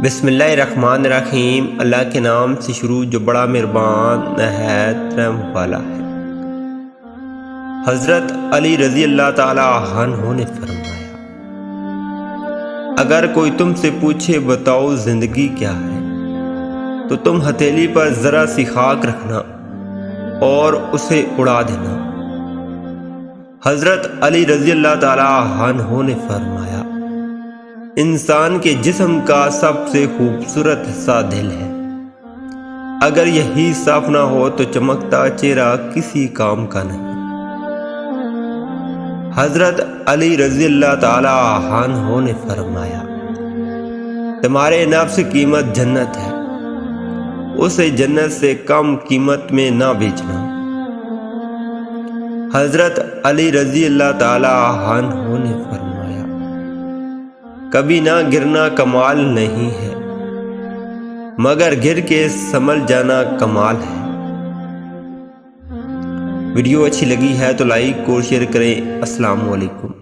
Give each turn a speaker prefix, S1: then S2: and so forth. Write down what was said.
S1: بسم اللہ الرحمن الرحیم۔ اللہ کے نام سے شروع جو بڑا مہربان نہایت رحم والا ہے۔ حضرت علی رضی اللہ تعالی عنہ نے فرمایا، اگر کوئی تم سے پوچھے بتاؤ زندگی کیا ہے، تو تم ہتھیلی پر ذرا سی خاک رکھنا اور اسے اڑا دینا۔ حضرت علی رضی اللہ تعالی عنہ نے فرمایا، انسان کے جسم کا سب سے خوبصورت حصہ دل ہے، اگر یہی صاف نہ ہو تو چمکتا چہرہ کسی کام کا نہیں۔ حضرت علی رضی اللہ تعالی عنہ نے فرمایا، تمہارے نفس کی قیمت جنت ہے، اسے جنت سے کم قیمت میں نہ بیچنا۔ حضرت علی رضی اللہ تعالی عنہ نے فرمایا، کبھی نہ گرنا کمال نہیں ہے، مگر گر کے سنبھل جانا کمال ہے۔ ویڈیو اچھی لگی ہے تو لائک اور شیئر کریں۔ السلام علیکم۔